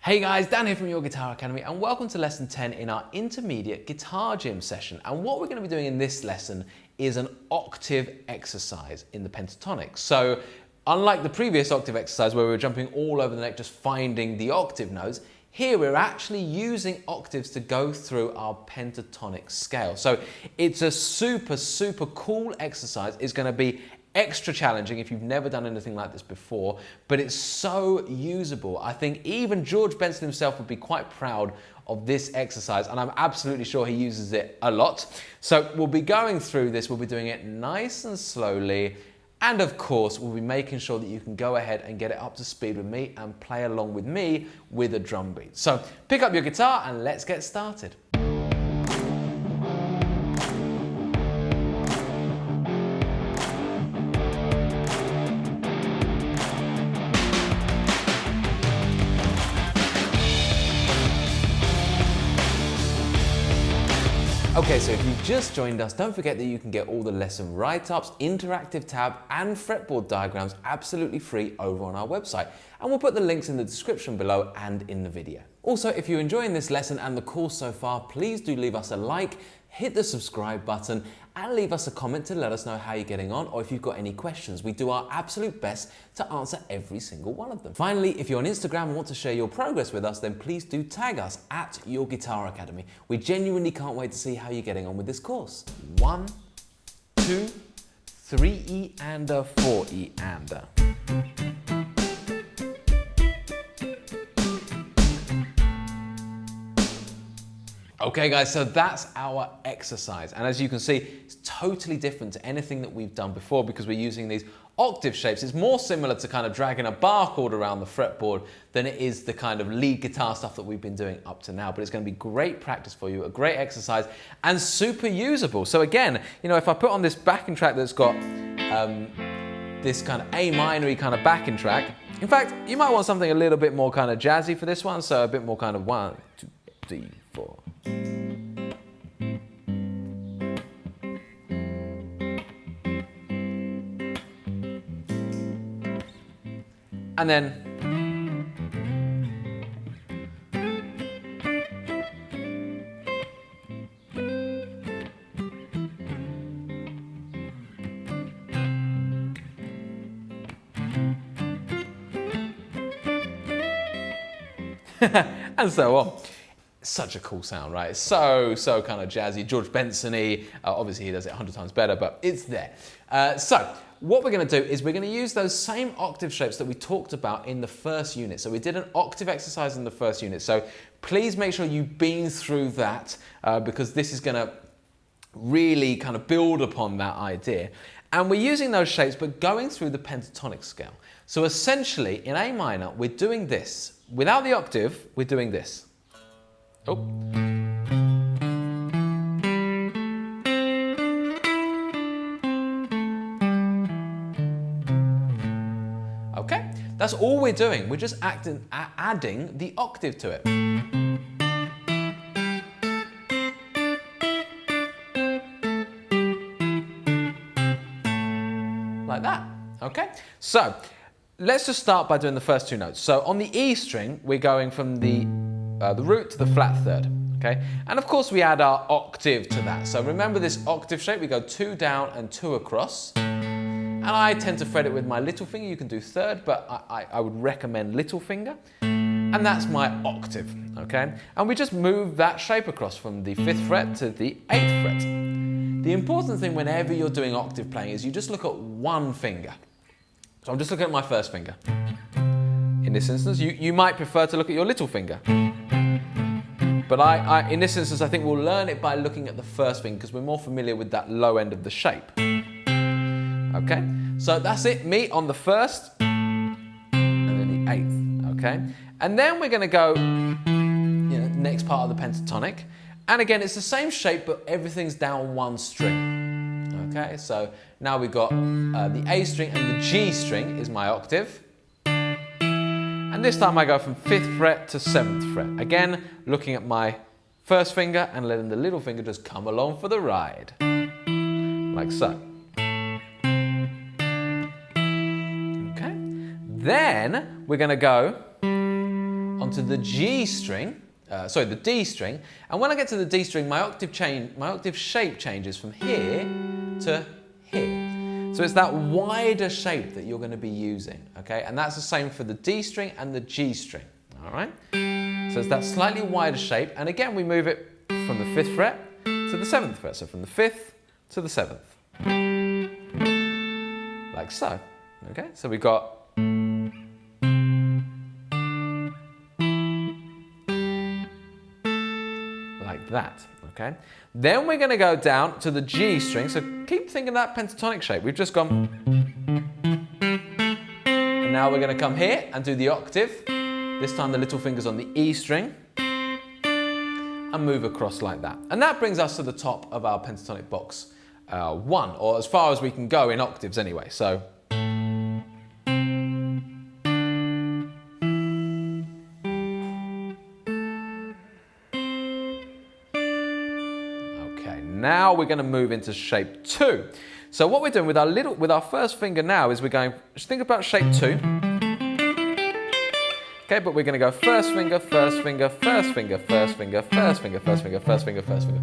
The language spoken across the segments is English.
Hey guys, Dan here from Your Guitar Academy and welcome to lesson 10 in our intermediate guitar gym session. And what we're going to be doing in this lesson is an octave exercise in the pentatonic. So unlike the previous octave exercise where we were jumping all over the neck just finding the octave notes, here we're actually using octaves to go through our pentatonic scale. So it's a super cool exercise. It's going to be extra challenging if you've never done anything like this before, but it's so usable. I think even George Benson himself would be quite proud of this exercise, and I'm absolutely sure he uses it a lot. So we'll be going through this, we'll be doing it nice and slowly, and of course we'll be making sure that you can go ahead and get it up to speed with me and play along with me with a drum beat. So pick up your guitar and let's get started. Okay, so if you've just joined us, don't forget that you can get all the lesson write-ups, interactive tab, and fretboard diagrams absolutely free over on our website. And we'll put the links in the description below and in the video. Also, if you're enjoying this lesson and the course so far, please do leave us a like, hit the subscribe button, and leave us a comment to let us know how you're getting on or if you've got any questions. We do our absolute best to answer every single one of them. Finally, if you're on Instagram and want to share your progress with us, then please do tag us at Your Guitar Academy. We genuinely can't wait to see how you're getting on with this course. 1, 2, 3 E and a 4 E and a. Okay guys, so that's our exercise, and as you can see, it's totally different to anything that we've done before because we're using these octave shapes. It's more similar to kind of dragging a bar chord around the fretboard than it is the kind of lead guitar stuff that we've been doing up to now, but it's going to be great practice for you, a great exercise, and super usable. So again, you know, if I put on this backing track that's got this kind of A minor-y kind of backing track, in fact, you might want something a little bit more kind of jazzy for this one, so a bit more kind of 1, 2, 3, 4. And then and so on. Such a cool sound, right? It's so kind of jazzy, George Benson-y. Obviously he does it 100 times better, but it's there. So what we're going to do is we're going to use those same octave shapes that we talked about in the first unit. So we did an octave exercise in the first unit. So please make sure you've been through that because this is going to really kind of build upon that idea. And we're using those shapes, but going through the pentatonic scale. So essentially in A minor, we're doing this. Without the octave, we're doing this. Oh. Okay, that's all we're doing. We're just adding the octave to it. Like that, okay? So, let's just start by doing the first two notes. So on the E string, we're going from the root to the flat third, okay? And of course we add our octave to that. So remember this octave shape, we go 2 down and 2 across. And I tend to fret it with my little finger. You can do third, but I would recommend little finger. And that's my octave, okay? And we just move that shape across from the 5th fret to the 8th fret. The important thing whenever you're doing octave playing is you just look at one finger. So I'm just looking at my first finger. In this instance, you might prefer to look at your little finger. But in this instance, I think we'll learn it by looking at the first finger because we're more familiar with that low end of the shape. Okay, so that's it, me on the first and then the 8th, okay? And then we're gonna go, next part of the pentatonic. And again, it's the same shape, but everything's down one string. Okay, so now we've got the A string and the G string is my octave. And this time I go from 5th fret to 7th fret. Again, looking at my first finger and letting the little finger just come along for the ride. Like so. Okay. Then we're going to go on onto the G string, the D string, and when I get to the D string, my octave shape changes from here to here. So it's that wider shape that you're going to be using, okay? And that's the same for the D string and the G string, all right? So it's that slightly wider shape, and again we move it from the 5th fret to the 7th fret, so from the 5th to the 7th, like so, okay? So we've got like that, okay? Then we're going to go down to the G string, so keep thinking that pentatonic shape. We've just gone, and now we're going to come here and do the octave. This time the little finger's on the E string, and move across like that. And that brings us to the top of our pentatonic box 1, or as far as we can go in octaves anyway. So now we're going to move into shape 2. So what we're doing with our first finger now is we're going, just think about shape 2. Okay, but we're going to go first finger, first finger, first finger, first finger, first finger, first finger, first finger, first finger.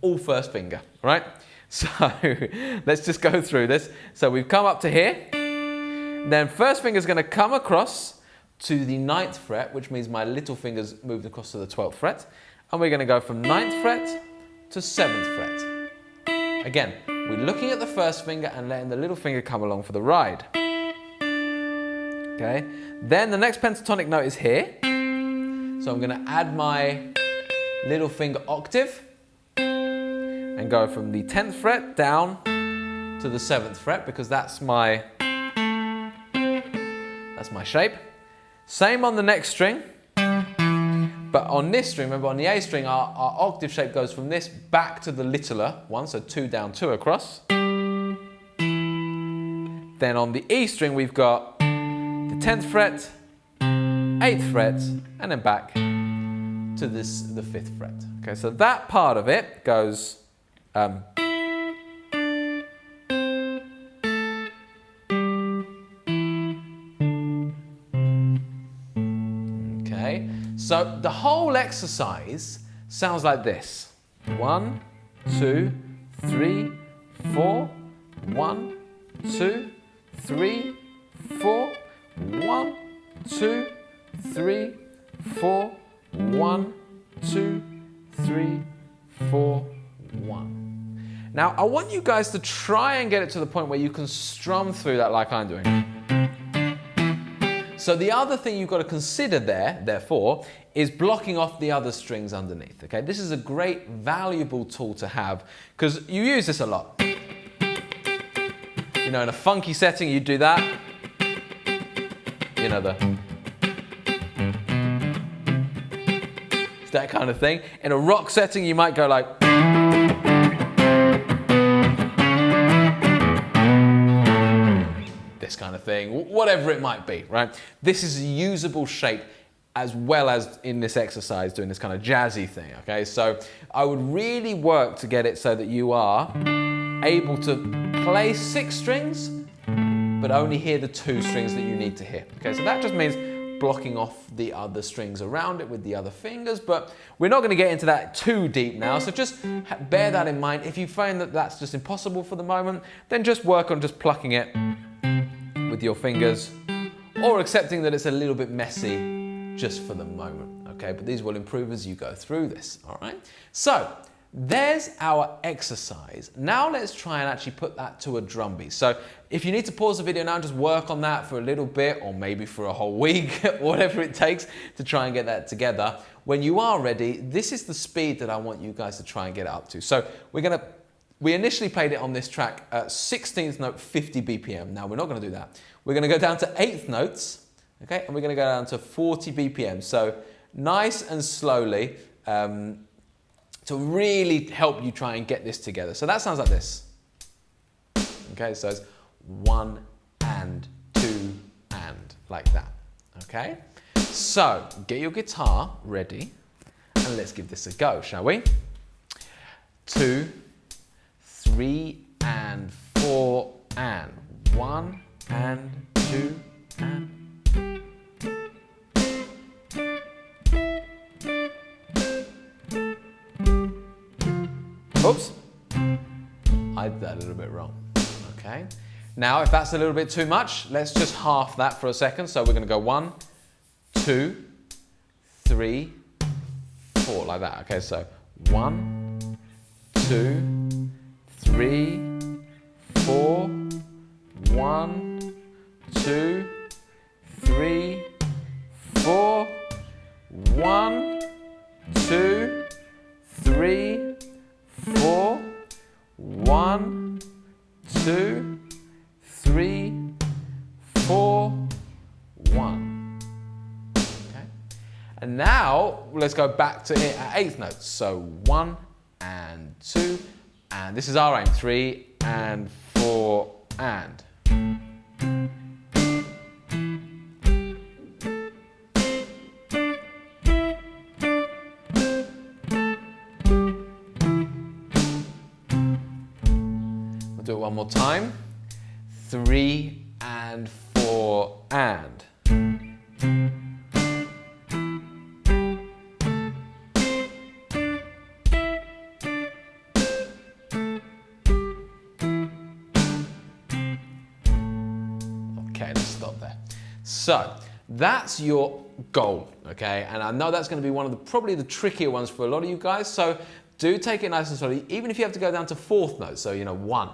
All first finger, right? So let's just go through this. So we've come up to here. Then first finger is going to come across to the 9th fret, which means my little finger's moved across to the 12th fret. And we're going to go from 9th fret to 7th fret. Again, we're looking at the first finger and letting the little finger come along for the ride. Okay, then the next pentatonic note is here. So I'm going to add my little finger octave and go from the 10th fret down to the 7th fret because that's my shape. Same on the next string. But on this string, remember on the A string, our octave shape goes from this back to the littler one, so 2 down, 2 across. Then on the E string, we've got the 10th fret, 8th fret, and then back to the 5th fret. Okay, so that part of it goes okay. So the whole exercise sounds like this. 1, 2, 3, 4. 1, 2, 3, 4. 1, 2, 3, 4. 1, 2, 3, 4, 1. Now I want you guys to try and get it to the point where you can strum through that like I'm doing. So the other thing you've got to consider there, therefore, is blocking off the other strings underneath. Okay, this is a great, valuable tool to have because you use this a lot. You know, in a funky setting, you do that. You know, that kind of thing. In a rock setting, you might go like. This kind of thing, whatever it might be, right? This is a usable shape as well as in this exercise doing this kind of jazzy thing, okay? So I would really work to get it so that you are able to play 6 strings, but only hear the 2 strings that you need to hear, okay? So that just means blocking off the other strings around it with the other fingers, but we're not going to get into that too deep now, so just bear that in mind. If you find that that's just impossible for the moment, then just work on just plucking it with your fingers, or accepting that it's a little bit messy just for the moment, okay? But these will improve as you go through this, all right? So there's our exercise. Now let's try and actually put that to a drum beat. So if you need to pause the video now and just work on that for a little bit, or maybe for a whole week, whatever it takes to try and get that together, when you are ready, this is the speed that I want you guys to try and get it up to. So we initially played it on this track at 16th note, 50 BPM. Now we're not going to do that. We're going to go down to 8th notes, okay? And we're going to go down to 40 BPM. So nice and slowly to really help you try and get this together. So that sounds like this. Okay, so it's 1 and 2 and like that. Okay? So get your guitar ready and let's give this a go, shall we? 2, 3 and 4 and 1 and 2 and Oops. I did that a little bit wrong. Okay. Now, if that's a little bit too much, let's just half that for a second. So we're going to go 1, 2, 3, 4, like that. Okay, so 1, 2, 3, 4, 1, 2, 3, 4, 1, 2, 3, 4, 1, 2, 3, 4, 1. Okay. And now let's go back to it at eighth notes. So 1 and 2, and this is our aim. 3 and 4 and. We'll do it one more time. 3 and 4 and. Okay, let's stop there. So that's your goal, okay? And I know that's going to be one of probably the trickier ones for a lot of you guys. So do take it nice and slowly, even if you have to go down to fourth note. So, 1,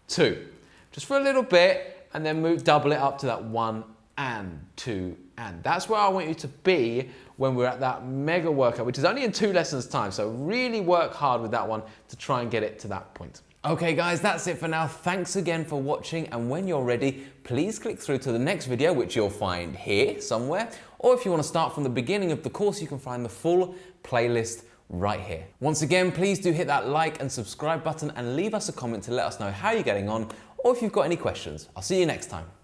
2, just for a little bit, and then double it up to that 1 and 2 and. That's where I want you to be when we're at that mega workout, which is only in 2 lessons time. So really work hard with that one to try and get it to that point. Okay guys, that's it for now. Thanks again for watching, and when you're ready, please click through to the next video, which you'll find here somewhere, or if you want to start from the beginning of the course, you can find the full playlist right here. Once again, please do hit that like and subscribe button and leave us a comment to let us know how you're getting on, or if you've got any questions. I'll see you next time.